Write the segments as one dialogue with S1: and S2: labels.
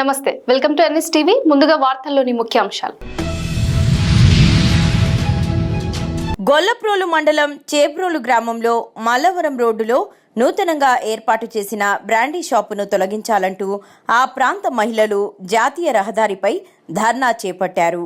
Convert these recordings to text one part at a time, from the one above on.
S1: నమస్తే, welcome to NS TV. ముందుగా వార్తల్లోని ముఖ్యాంశాలు.
S2: గొల్లప్రోలు మండలం చేప్రోలు గ్రామంలో మల్లవరం రోడ్డులో నూతనంగా ఏర్పాటు చేసిన బ్రాండీ షాపును తొలగించాలంటూ ఆ ప్రాంత మహిళలు జాతీయ రహదారిపై ధర్నా చేపట్టారు.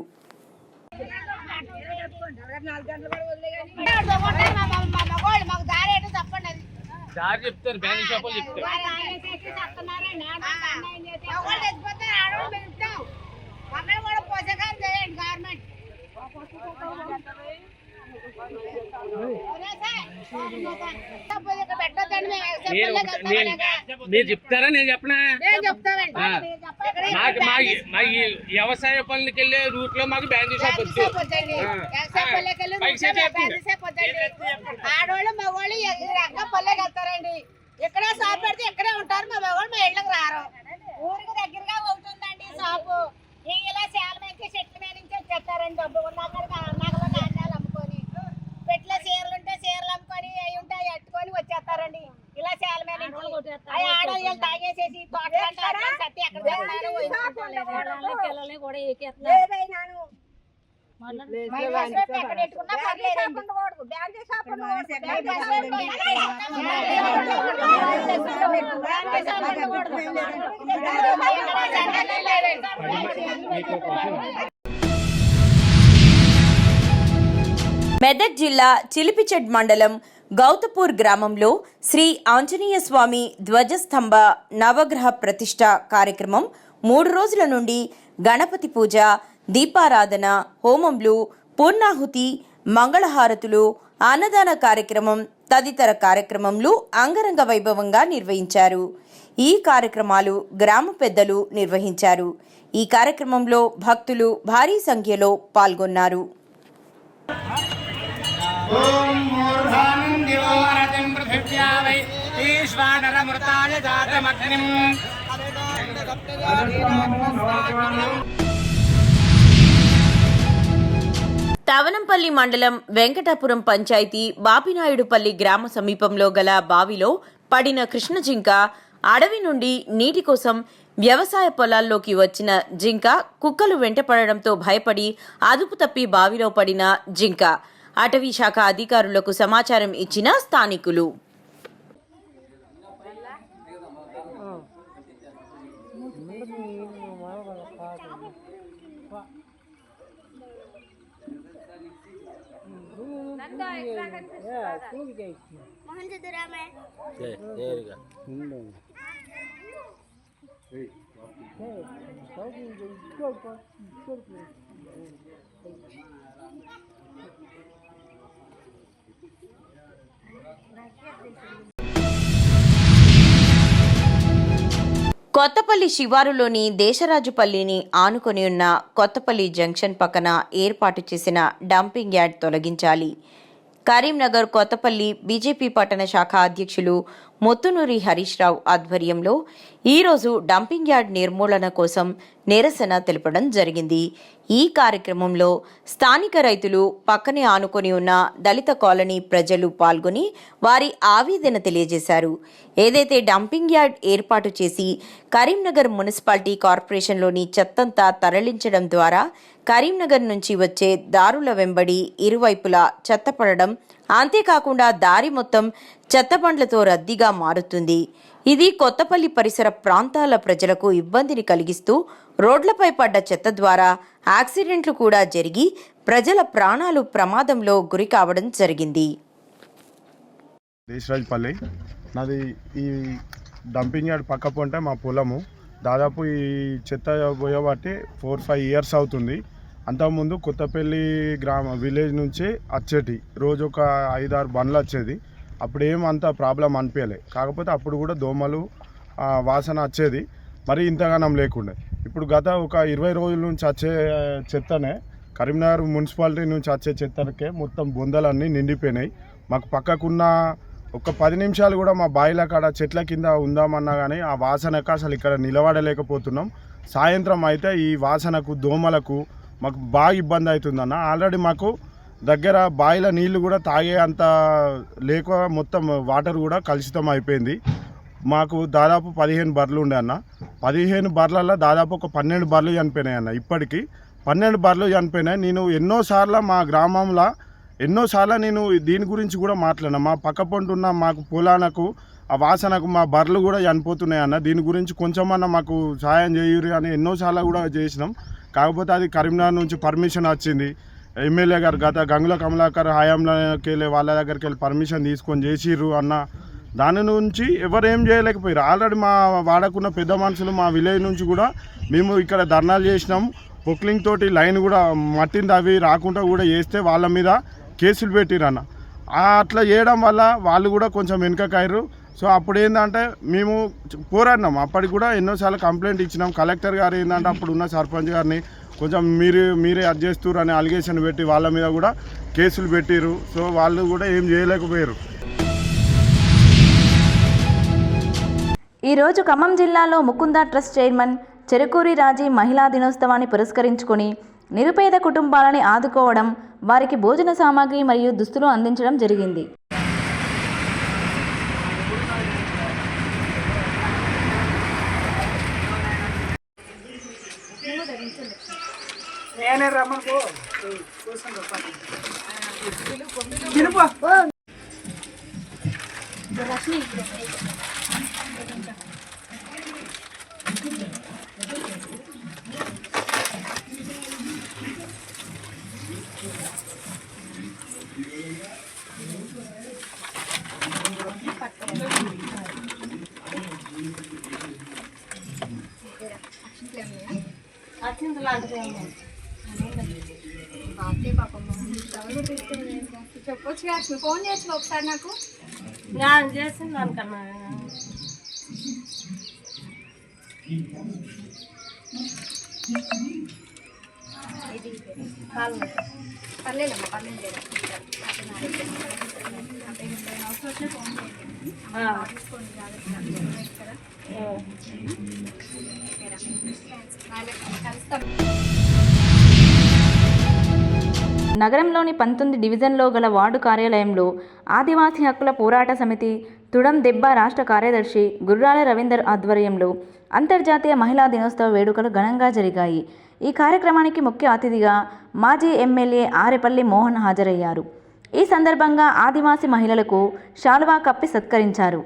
S3: మీరు చెప్తారా? నేను చెప్పనా? వ్యవసాయ పనులకి వెళ్ళే రూట్ లో మాకు బ్యాండీ షాప్ వచ్చు.
S4: ఆడవాళ్ళు మగవాళ్ళు పల్లెకి వెళ్తారండి. ఎక్కడే షాప్ పెడితే ఎక్కడే ఉంటారు. మా మగవాళ్ళు మా ఇళ్ళకి రారు. ఊరికి దగ్గరగా ఉంటుందండి షాపు. ఇలా చాలా మంది చెట్ల మీద నుంచి వచ్చేస్తారండి. డబ్బు నగలు ధాన్యాలు అమ్ముకొని, పెట్ల చీరలు ఉంటే చీరలు అమ్ముకొని, అవి ఉంటే అవి అట్టుకొని వచ్చేస్తారండి. ఇలా చాలా మంది అవి ఆడవాళ్ళు తాగేసేసి తోటలంటారు. సత్తి ఎక్కడ పిల్లల్ని కూడా ఏకేస్తున్నారు.
S2: మెదక్ జిల్లా చిలిపిచెడ్ మండలం గౌతపూర్ గ్రామంలో శ్రీ ఆంజనేయ స్వామి ధ్వజస్తంభ నవగ్రహ ప్రతిష్ఠ కార్యక్రమం 3 రోజుల నుండి గణపతి పూజ, దీపారాధన, హోమంలు, పూర్ణాహుతి, మంగళహారతులు, అన్నదాన కార్యక్రమం తదితర కార్యక్రమాలు అంగరంగ వైభవంగా నిర్వహించారు. ఈ కార్యక్రమాలు గ్రామ పెద్దలు నిర్వహించారు. ఈ కార్యక్రమంలో భక్తులు భారీ సంఖ్యలో పాల్గొన్నారు. తవనంపల్లి మండలం వెంకటాపురం పంచాయతీ బాపినాయుడుపల్లి గ్రామ సమీపంలో గల బావిలో పడిన కృష్ణజింక అడవి నుండి నీటి కోసం వ్యవసాయ పొలాల్లోకి వచ్చిన జింక కుక్కలు వెంటపడడంతో భయపడి అదుపు తప్పి బావిలో పడిన జింక అటవీ శాఖ అధికారులకు సమాచారం ఇచ్చిన స్థానికులు కొత్తపల్లి శివారులోని దేశరాజుపల్లిని ఆనుకొని ఉన్న కొత్తపల్లి జంక్షన్ పక్కన ఏర్పాటు చేసిన డంపింగ్ యార్డ్ తొలగించాలి. కరీంనగర్ కొత్తపల్లి బీజేపీ పట్టణ శాఖ అధ్యక్షులు మొత్తునూరి హరీష్ రావు ఆధ్వర్యంలో ఈరోజు డంపింగ్ యార్డ్ నిర్మూలన కోసం నిరసన తెలపడం జరిగింది. ఈ కార్యక్రమంలో స్థానిక రైతులు, పక్కనే ఆనుకొని ఉన్న దళిత కాలనీ ప్రజలు పాల్గొని వారి ఆవేదన తెలియజేశారు. ఏదైతే డంపింగ్ యార్డ్ ఏర్పాటు చేసి కరీంనగర్ మున్సిపాలిటీ కార్పొరేషన్లోని చెత్తంతా తరలించడం ద్వారా కరీంనగర్ నుంచి వచ్చే దారుల వెంబడి ఇరువైపులా చెత్త పడడం, అంతేకాకుండా దారి మొత్తం చెత్తబండ్లతో రద్దీగా మారుతుంది. ఇది కొత్తపల్లి పరిసర ప్రాంతాల ప్రజలకు ఇబ్బందిని కలిగిస్తూ రోడ్లపై పడ్డ చెత్త ద్వారా యాక్సిడెంట్లు కూడా జరిగి ప్రజల ప్రాణాలు ప్రమాదంలో గురి కావడం జరిగింది.
S5: దేశరాజుపల్లి నాది. ఈ డంపింగ్ యార్డ్ పక్క పొంటే మా పొలము. దాదాపు ఈ చెత్త పోయబట్టి 4-5 ఇయర్స్ అవుతుంది. అంతకుముందు కొత్తపల్లి విలేజ్ నుంచి వచ్చేటి రోజు ఒక 5-6 బండ్లు వచ్చేది. అప్పుడు ఏమంత ప్రాబ్లం అనిపించలే. కాకపోతే అప్పుడు కూడా దోమలు వాసన వచ్చేది, మరి ఇంతగానం లేకుండే. ఇప్పుడు గత ఒక 20 రోజుల నుంచి వచ్చే చెత్తనే, కరీంనగర్ మున్సిపాలిటీ నుంచి వచ్చే చెత్తకే మొత్తం బొందలన్నీ నిండిపోయినాయి. మాకు పక్కకున్న ఒక 10 నిమిషాలు కూడా మా బాయిల కాడ చెట్ల కింద ఉందామన్నా కానీ ఆ వాసనకు అసలు ఇక్కడ నిలబడలేకపోతున్నాం. సాయంత్రం అయితే ఈ వాసనకు, దోమలకు మాకు బాగా ఇబ్బంది అవుతుందన్న. ఆల్రెడీ మాకు దగ్గర బాయిల నీళ్లు కూడా తాగే అంత లేక మొత్తం వాటర్ కూడా కలుషితం అయిపోయింది. మాకు దాదాపు 15 బర్రెలు ఉండే అన్న. 15 బర్రెలలో దాదాపు ఒక 12 బర్రెలు చనిపోయినాయి అన్న. ఇప్పటికీ 12 బర్రెలు చనిపోయినాయి. నేను ఎన్నోసార్లు మా గ్రామంలో నేను దీని గురించి కూడా మాట్లాడినా. మా పక్క పొంటున్న మాకు పొలాలకు ఆ వాసనకు మా బర్రెలు కూడా చనిపోతున్నాయి అన్న. దీని గురించి కొంచెమన్నా మాకు సాయం చేయురి అని ఎన్నోసార్లు కూడా చేసినాం. కాకపోతే అది కరీంనగర్ నుంచి పర్మిషన్ వచ్చింది. ఎమ్మెల్యే గారు గంగుల కమలాకర్ హయాంలోకి వెళ్ళి వాళ్ళ దగ్గరికి వెళ్ళి పర్మిషన్ తీసుకొని చేసిర్రు అన్న. దాని నుంచి ఎవరు ఏం చేయలేకపోయారు. ఆల్రెడీ మా వాడకున్న పెద్ద మనుషులు మా విలేజ్ నుంచి కూడా మేము ఇక్కడ ధర్నాలు చేసినాం. పొక్లింగ్ తోటి లైన్ కూడా మట్టింది అవి రాకుండా కూడా చేస్తే వాళ్ళ మీద కేసులు పెట్టిరు అన్న. అట్లా చేయడం వల్ల వాళ్ళు కూడా కొంచెం వెనుకకాయరు. సో అప్పుడు ఏంటంటే మేము పోరాడినాం. అప్పటికి కూడా ఎన్నోసార్లు కంప్లైంట్ ఇచ్చినాం. కలెక్టర్ గారు ఏంటంటే అప్పుడు ఉన్న సర్పంచ్ గారిని కొంచెం మీరే అది చేస్తున్నారు అని అలిగేషన్ పెట్టి వాళ్ళ మీద కూడా కేసులు పెట్టిరు. సో వాళ్ళు కూడా ఏం చేయలేకపోయారు.
S6: ఈరోజు ఖమ్మం జిల్లాలో ముకుంద ట్రస్ట్ చైర్మన్ చెరుకూరి రాజీ మహిళా దినోత్సవాన్ని పురస్కరించుకొని నిరుపేద కుటుంబాలని ఆదుకోవడం, వారికి భోజన సామాగ్రి మరియు దుస్తులు అందించడం జరిగింది.
S7: చెప్పొచ్చు కదా, ఫోన్ చేయొచ్చు ఒకసారి నాకు. చేసింది అనుకన్నా పర్లేదమ్మా, పర్లేదు.
S6: నగరంలోని 19 డివిజన్లో గల వార్డు కార్యాలయంలో ఆదివాసీ హక్కుల పోరాట సమితి తుడం దెబ్బ రాష్ట్ర కార్యదర్శి గుర్రాల రవీందర్ ఆధ్వర్యంలో అంతర్జాతీయ మహిళా దినోత్సవ వేడుకలు ఘనంగా జరిగాయి. ఈ కార్యక్రమానికి ముఖ్య అతిథిగా మాజీ ఎమ్మెల్యే ఆరెపల్లి మోహన్ హాజరయ్యారు. ఈ సందర్భంగా ఆదివాసీ మహిళలకు శాలువా కప్పి సత్కరించారు.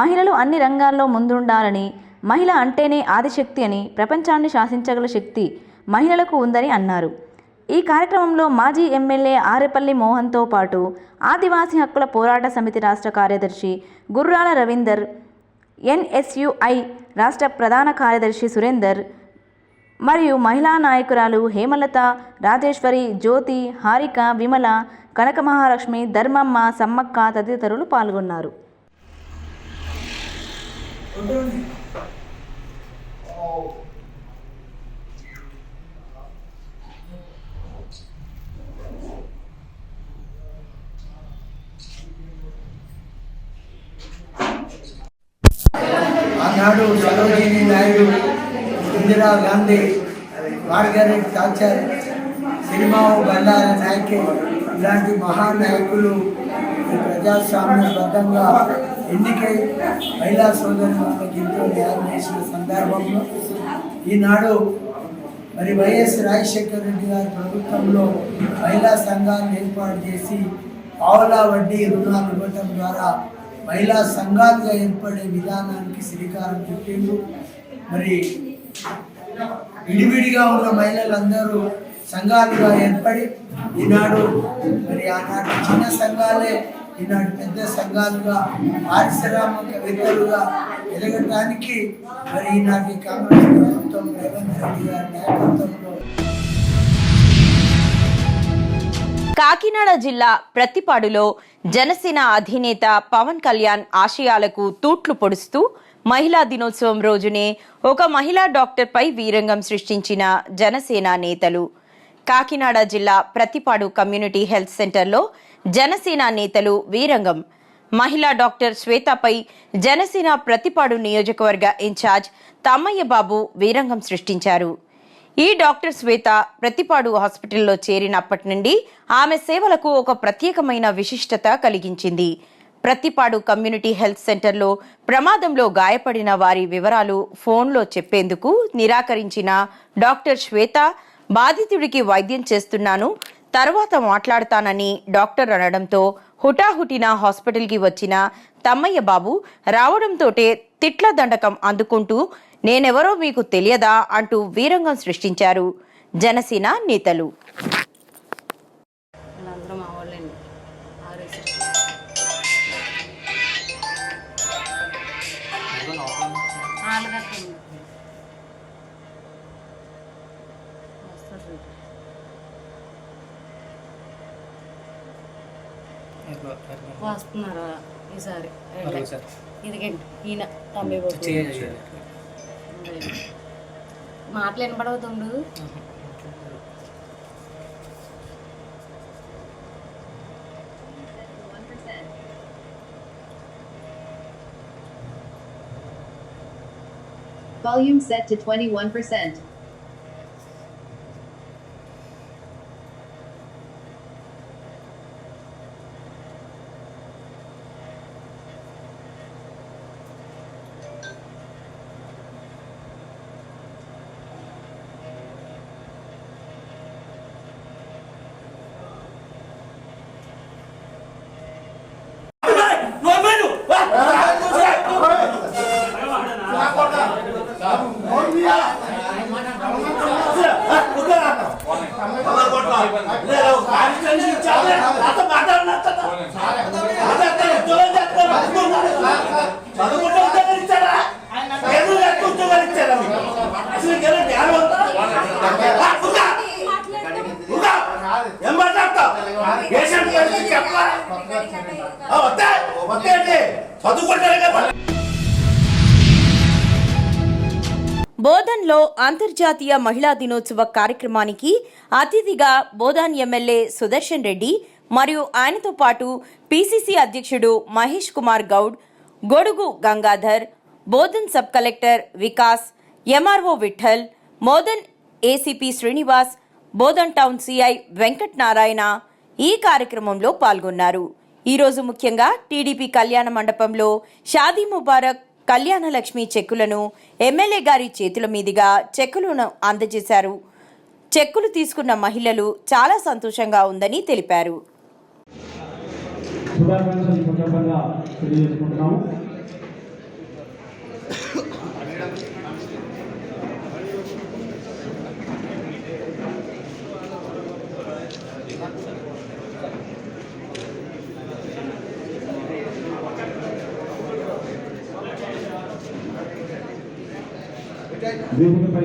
S6: మహిళలు అన్ని రంగాల్లో ముందుండాలని, మహిళ అంటేనే ఆదిశక్తి అని, ప్రపంచాన్ని శాసించగల శక్తి మహిళలకు ఉందని అన్నారు. ఈ కార్యక్రమంలో మాజీ ఎమ్మెల్యే ఆరెపల్లి మోహన్తో పాటు ఆదివాసీ హక్కుల పోరాట సమితి రాష్ట్ర కార్యదర్శి గుర్రాల రవీందర్, ఎన్ఎస్యుఐ రాష్ట్ర ప్రధాన కార్యదర్శి సురేందర్ మరియు మహిళా నాయకురాలు హేమలత, రాజేశ్వరి, జ్యోతి, హారిక, విమల, కనక మహాలక్ష్మి, ధర్మమ్మ, సమ్మక్క తదితరులు పాల్గొన్నారు.
S8: ఆనాడు సరోజినీ నాయుడు, ఇందిరా గాంధీ, మార్గరెట్ థాచర్, సిరిమావు బండారి నాయకే ఇలాంటి మహానాయకులు ప్రజాస్వామ్యబద్ధంగా ఎన్నికై మహిళా సోదరులకు ఎంతో న్యాయం చేసిన సందర్భంలో ఈనాడు మరి వైఎస్ రాజశేఖర రెడ్డి గారి ప్రభుత్వంలో మహిళా సంఘాలను ఏర్పాటు చేసి పావులా వడ్డీ రుణాలు ఇవ్వటం ద్వారా మహిళా సంఘాలుగా ఏర్పడే విధానానికి శ్రీకారం చుట్టిండు. మరి విడివిడిగా ఉన్న మహిళలందరూ సంఘాలుగా ఏర్పడి ఈనాడు మరి ఆనాటి చిన్న సంఘాలే ఈనాడు పెద్ద సంఘాలుగా, పారిశ్రామికవేత్తలుగా ఎదగటానికి మరి ఈనాటి కాంగ్రెస్ ప్రభుత్వం రేవంత్ రెడ్డి గారి నాయకత్వంలో.
S2: కాకినాడ జిల్లా ప్రతిపాడులో జనసేన అధినేత పవన్ కళ్యాణ్ ఆశయాలకు తూట్లు పొడుస్తూ మహిళా దినోత్సవం రోజునే ఒక మహిళా డాక్టర్పై వీరంగం సృష్టించిన జనసేన నేతలు. కాకినాడ జిల్లా ప్రతిపాడు కమ్యూనిటీ హెల్త్ సెంటర్లో జనసేన నేతలు వీరంగం. మహిళా డాక్టర్ శ్వేతపై జనసేన ప్రతిపాడు నియోజకవర్గ ఇన్ఛార్జ్ తమ్మయ్య బాబు వీరంగం సృష్టించారు. ఈ డాక్టర్ శ్వేత ప్రతిపాడు హాస్పిటల్లో చేరినప్పటి నుండి ఆమె సేవలకు ఒక ప్రత్యేకమైన విశిష్టత కలిగించింది. ప్రతిపాడు కమ్యూనిటీ హెల్త్ సెంటర్లో ప్రమాదంలో గాయపడిన వారి వివరాలు ఫోన్లో చెప్పేందుకు నిరాకరించిన డాక్టర్ శ్వేత బాధితుడికి వైద్యం చేస్తున్నాను, తర్వాత మాట్లాడతానని డాక్టర్ అనడంతో హుటాహుటిన హాస్పిటల్కి వచ్చిన తమ్మయ్య బాబు రావడంతోటే తిట్ల దండకం అందుకుంటూ నేనెవరో మీకు తెలియదా అంటూ వీరంగం సృష్టించారు జనసేన నేతలు.
S7: వస్తున్నారా ఈసారి ఇదిగండి ఈయన తమ్మి మాటలు వినపడవుతుండు.
S9: Volume set to 21%.
S2: బోధన్లో అంతర్జాతీయ మహిళా దినోత్సవ కార్యక్రమానికి అతిథిగా బోధన్ ఎమ్మెల్యే సుదర్శన్ రెడ్డి మరియు ఆయనతో పాటు పిసిసి అధ్యక్షుడు Mahesh Kumar Goud, Godugu Gangadhar, Bodhan sub collector Vikas, MRO Vithal, Modan ACP Srinivas, Bodhan town CI Venkat Narayana ఈ కార్యక్రమంలో పాల్గొన్నారు. ఈరోజు ముఖ్యంగా టీడీపీ కళ్యాణ మండపంలో షాదీ ముబారక్ కళ్యాణ లక్ష్మి చెక్కులను ఎమ్మెల్యే గారి చేతుల మీదుగా చెక్కులను అందజేశారు. చెక్కులు తీసుకున్న మహిళలు చాలా సంతోషంగా ఉందని తెలిపారు.
S10: వేదికపై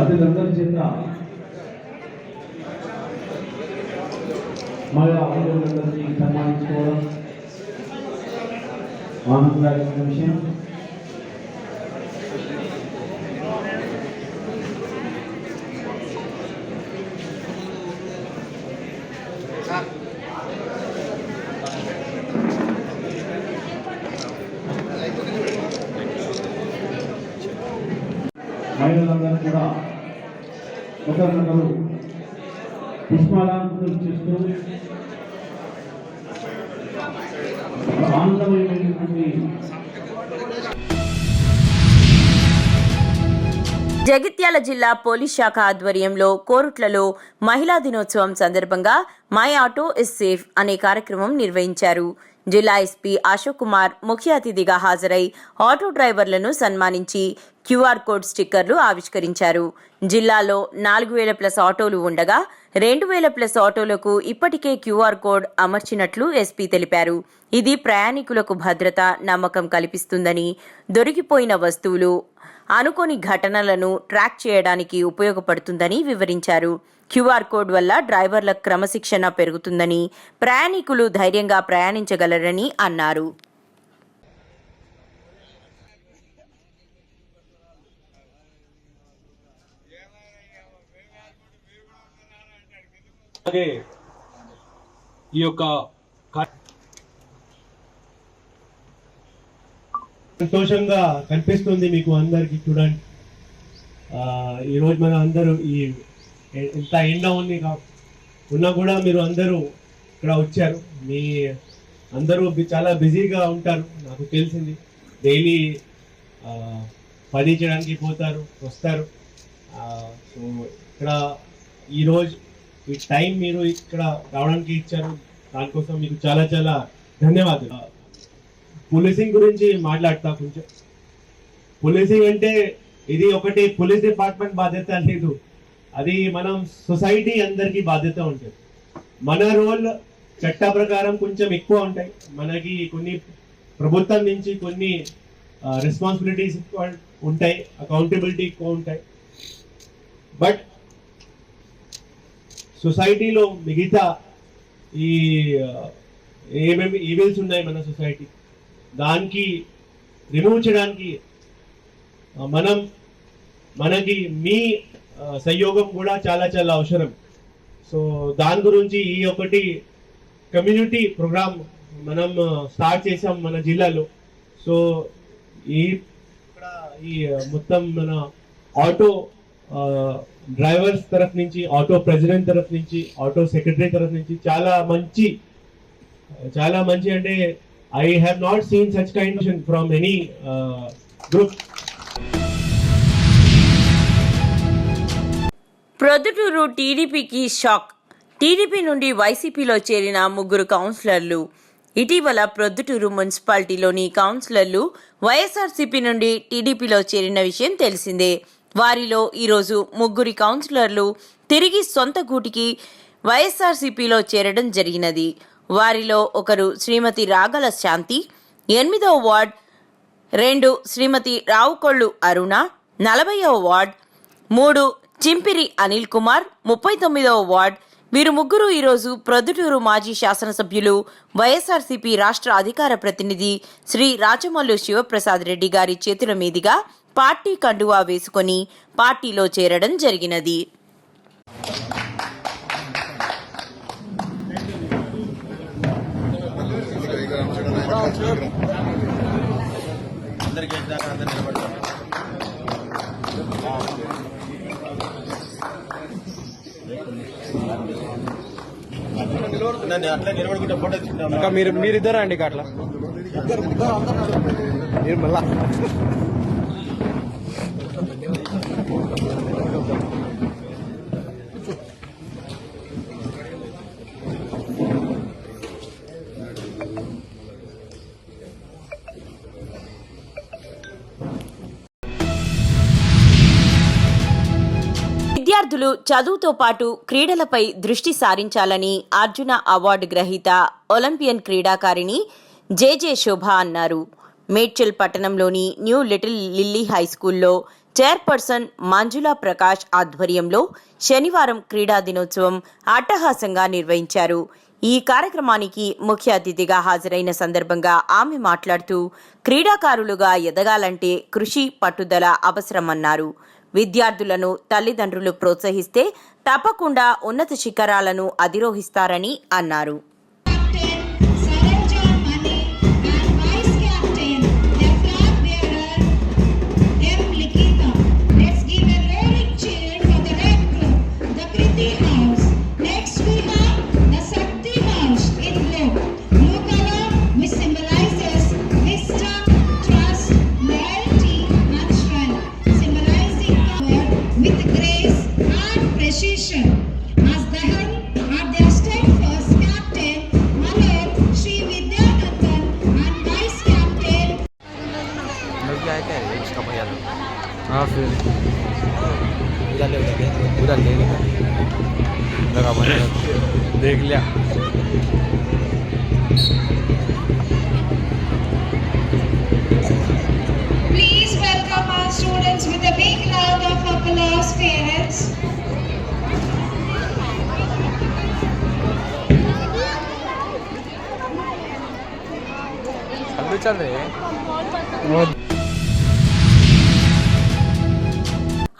S10: అతిథులందరి చేత మహిళా అతిథులందరినీ సన్మానించుకోవడం ఆనందదాయకమైన విషయం. మహిళలందరూ కూడా ఒకరినొకరు పుష్పాలంకరణ చేస్తూ ఆనందమైనటువంటి
S2: జగిత్యాల జిల్లా పోలీస్ శాఖ ఆధ్వర్యంలో కోరుట్లలో మహిళా దినోత్సవం సందర్భంగా మై ఆటో ఇస్ సేఫ్ అనే కార్యక్రమం నిర్వహించారు. జిల్లా ఎస్పీ అశోక్ కుమార్ ముఖ్య అతిథిగా హాజరై ఆటో డ్రైవర్లను సన్మానించి క్యూఆర్ కోడ్ స్టిక్కర్లు ఆవిష్కరించారు. జిల్లాలో 4000+ ఆటోలు ఉండగా 2000+ ఆటోలకు ఇప్పటికే క్యూఆర్ కోడ్ అమర్చినట్లు ఎస్పీ తెలిపారు. ఇది ప్రయాణికులకు భద్రత, నమ్మకం కల్పిస్తుందని, దొరికిపోయిన వస్తువులు, అనుకోని ఘటనలను ట్రాక్ చేయడానికి ఉపయోగపడుతుందని వివరించారు. క్యూఆర్ కోడ్ వల్ల డ్రైవర్ల క్రమశిక్షణ పెరుగుతుందని, ప్రయాణికులు ధైర్యంగా ప్రయాణించగలరని అన్నారు.
S10: ఈ యొక్క సంతోషంగా కనిపిస్తుంది మీకు అందరికి. చూడండి, ఈరోజు మన అందరూ ఈ ఎంత ఎండ ఉంది ఉన్నా కూడా మీరు అందరూ ఇక్కడ వచ్చారు. మీ అందరూ చాలా బిజీగా ఉంటారు, నాకు తెలిసింది. డైలీ పని చేయడానికి పోతారు, వస్తారు. సో ఇక్కడ ఈరోజు ఈ టైం మీరు ఇక్కడ రావడానికి ఇచ్చారు, దానికోసం మీకు చాలా చాలా ధన్యవాదాలు. పోలీసింగ్ గురించి మాట్లాడతా కొంచెం. పోలీసింగ్ అంటే ఇది ఒకటి పోలీస్ డిపార్ట్మెంట్ బాధ్యత లేదు, అది మనం సొసైటీ అందరికీ బాధ్యత ఉంటుంది. మన రోల్ చట్ట ప్రకారం కొంచెం ఎక్కువ ఉంటాయి, మనకి కొన్ని ప్రభుత్వం నుంచి కొన్ని రెస్పాన్సిబిలిటీస్ ఉంటాయి, అకౌంటబిలిటీ ఎక్కువ ఉంటాయి. బట్ సొసైటీలో మిగతా ఈ ఏమేమి ఈవిల్స్ ఉన్నాయి మన సొసైటీ, దానికి రిమూవ్ చేయడానికి మనకి మీ సహయోగం కూడా చాలా చాలా అవసరం. సో దాని గురించి ఈ ఒకటి కమ్యూనిటీ ప్రోగ్రామ్ మనం స్టార్ట్ చేసాం మన జిల్లాలో. సో ఈ మొత్తం మన ఆటో డ్రైవర్స్ తరఫు నుంచి, ఆటో ప్రెసిడెంట్ తరఫు నుంచి, ఆటో సెక్రటరీ తరఫు నుంచి చాలా మంచి అంటే I have not seen such kind from any group.
S2: Proddatur టీడీపీకి షాక్. టీడీపీ నుండి వైసీపీలో చేరిన 3 కౌన్సిలర్లు. ఇటీవల ప్రొద్దుటూరు మున్సిపాలిటీలోని కౌన్సిలర్లు వైఎస్ఆర్సీపీ నుండి టీడీపీలో చేరిన విషయం తెలిసిందే. వారిలో ఈరోజు 3 కౌన్సిలర్లు తిరిగి సొంత గూటికి వైఎస్ఆర్సీపీలో చేరడం జరిగినది. వారిలో ఒకరు శ్రీమతి రాగల శాంతి, 8వ వార్డ్, 2 శ్రీమతి రావుకొళ్ళు అరుణ, 40వ వార్డ్, 3 చింపిరి అనిల్ కుమార్, 39వ వార్డ్. వీరు 3 ఈరోజు ప్రొద్దుటూరు మాజీ శాసనసభ్యులు, వైఎస్ఆర్సీపీ రాష్ట్ర అధికార ప్రతినిధి శ్రీ రాచమల్లు శివప్రసాద్ రెడ్డి గారి చేతుల మీదుగా పార్టీ కండువా వేసుకొని పార్టీలో చేరడం జరిగినది.
S3: మీరిద్దరు అండి అట్లా మీరు మళ్ళా
S2: విద్యార్థులు చదువుతో పాటు క్రీడలపై దృష్టి సారించాలని అర్జున అవార్డు గ్రహీత ఒలింపియన్ క్రీడాకారిణి జేజే శోభ అన్నారు. మేడ్చల్ పట్టణంలోని న్యూ లిటిల్ లిల్లీ హైస్కూల్లో చైర్పర్సన్ మంజులా ప్రకాష్ ఆధ్వర్యంలో శనివారం క్రీడా దినోత్సవం అట్టహాసంగా నిర్వహించారు. ఈ కార్యక్రమానికి ముఖ్య అతిథిగా హాజరైన సందర్భంగా ఆమె మాట్లాడుతూ క్రీడాకారులుగా ఎదగాలంటే కృషి, పట్టుదల అవసరమన్నారు. విద్యార్థులను తల్లిదండ్రులు ప్రోత్సహిస్తే తప్పకుండా ఉన్నత శిఖరాలను అధిరోహిస్తారని అన్నారు.
S3: देख लिया.
S4: Please welcome our students with a big round of applause, parents.
S3: चल रहे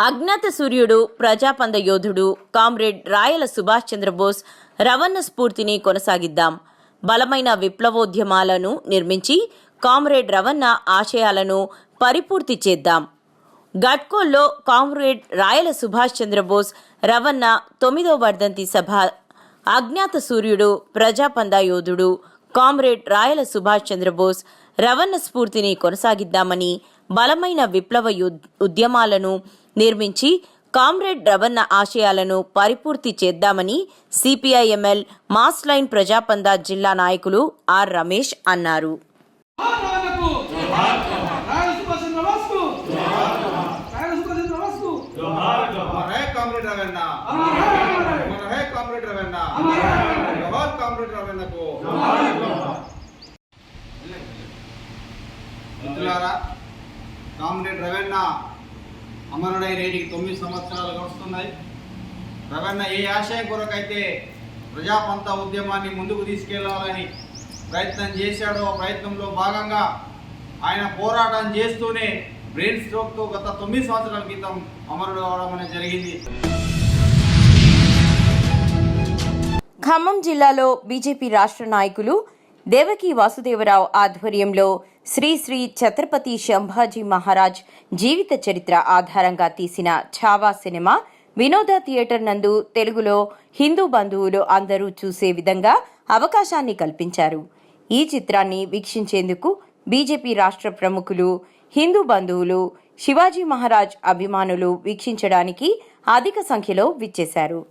S2: అజ్ఞాత సూర్యుడు, ప్రజాపంద యోధుడు కామ్రేడ్ రాయల సుభాష్ చంద్రబోస్ రవణ స్ఫూర్తిని కొనసాగిద్దాం. బలమైన విప్లవోద్యమాలను నిర్మించి కామ్రేడ్ రవణ ఆశయాలను పరిపూర్తి చేద్దాం. గడ్కోల్లో కామ్రేడ్ రాయల సుభాష్ చంద్రబోస్ రవణ 9వ వర్ధంతి సభ అజ్ఞాత సూర్యుడు, ప్రజాపందా యోధుడు కామ్రేడ్ రాయల సుభాష్ చంద్రబోస్ రవణ స్ఫూర్తిని కొనసాగిద్దామని బలమైన విప్లవ ఉద్యమాలను నిర్మించి కామ్రేడ్ రవణ ఆశయాలను పరిపూర్తి చేద్దామని సిపిఐఎంఎల్ మాస్ లైన్ ప్రజాపందా జిల్లా నాయకులు ఆర్ రమేష్ అన్నారు.
S11: కామ్రేడ్ రవణ అమరుడై నేటికి 9 సంవత్సరాలు గడుస్తున్నాయి. రవణ ఏ ఆశయం కొరకైతే ప్రజాపంతా ఉద్యమాన్ని ముందుకు తీసుకెళ్లాలని ప్రయత్నం చేశాడో ఆ ప్రయత్నంలో భాగంగా ఆయన పోరాటం చేస్తూనే బ్రెయిన్ స్ట్రోక్తో గత 9 సంవత్సరాల క్రితం అమరుడు కావడం అనేది జరిగింది.
S2: ఖమ్మం జిల్లాలో బీజేపీ రాష్ట్ర నాయకులు దేవకి వాసుదేవరావు ఆధ్వర్యంలో శ్రీ శ్రీ ఛత్రపతి సంభాజీ మహారాజ్ జీవిత చరిత్ర ఆధారంగా తీసిన ఛావా సినిమా వినోద థియేటర్ నందు తెలుగులో హిందూ బంధువులు అందరూ చూసే విధంగా అవకాశాన్ని కల్పించారు. ఈ చిత్రాన్ని వీక్షించేందుకు బీజేపీ రాష్ట్ర ప్రముఖులు, హిందూ బంధువులు, శివాజీ మహారాజ్ అభిమానులు వీక్షించడానికి అధిక సంఖ్యలో విచ్చేశారు.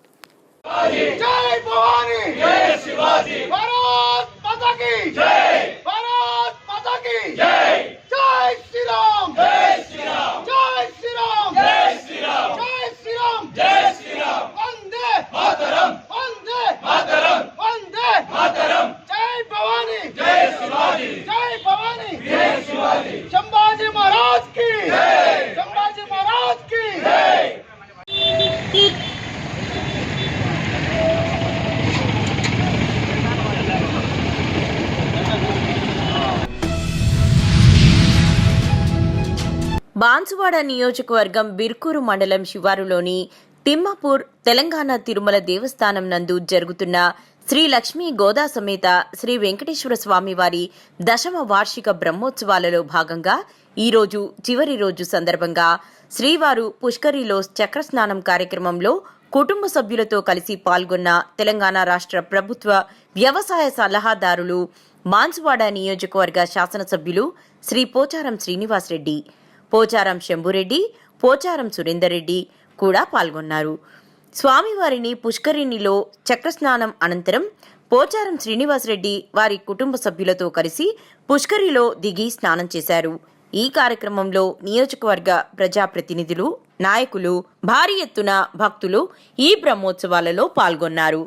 S8: संभाजी महाराज की संभाजी महाराज की
S2: బాన్సువాడ నియోజకవర్గం బిర్కూరు మండలం శివారులోని తిమ్మాపూర్ తెలంగాణ తిరుమల దేవస్థానం నందు జరుగుతున్న శ్రీ లక్ష్మీ గోదా సమేత శ్రీ వెంకటేశ్వర స్వామి వారి 10వ వార్షిక బ్రహ్మోత్సవాలలో భాగంగా ఈరోజు చివరి రోజు సందర్భంగా శ్రీవారు పుష్కరిలో చక్రస్నానం కార్యక్రమంలో కుటుంబ సభ్యులతో కలిసి పాల్గొన్న తెలంగాణ రాష్ట్ర ప్రభుత్వ వ్యవసాయ సలహాదారులు బాన్సువాడ నియోజకవర్గ శాసనసభ్యులు శ్రీ పోచారం శ్రీనివాసరెడ్డి, పోచారం శంభురెడ్డి, పోచారం సురేందర్ రెడ్డి కూడా పాల్గొన్నారు. స్వామివారిని పుష్కరిణిలో చక్రస్నానం అనంతరం పోచారం శ్రీనివాసరెడ్డి వారి కుటుంబ సభ్యులతో కలిసి పుష్కరిలో దిగి స్నానం చేశారు. ఈ కార్యక్రమంలో నియోజకవర్గ ప్రజాప్రతినిధులు, నాయకులు, భారీ ఎత్తున భక్తులు ఈ బ్రహ్మోత్సవాలలో పాల్గొన్నారు.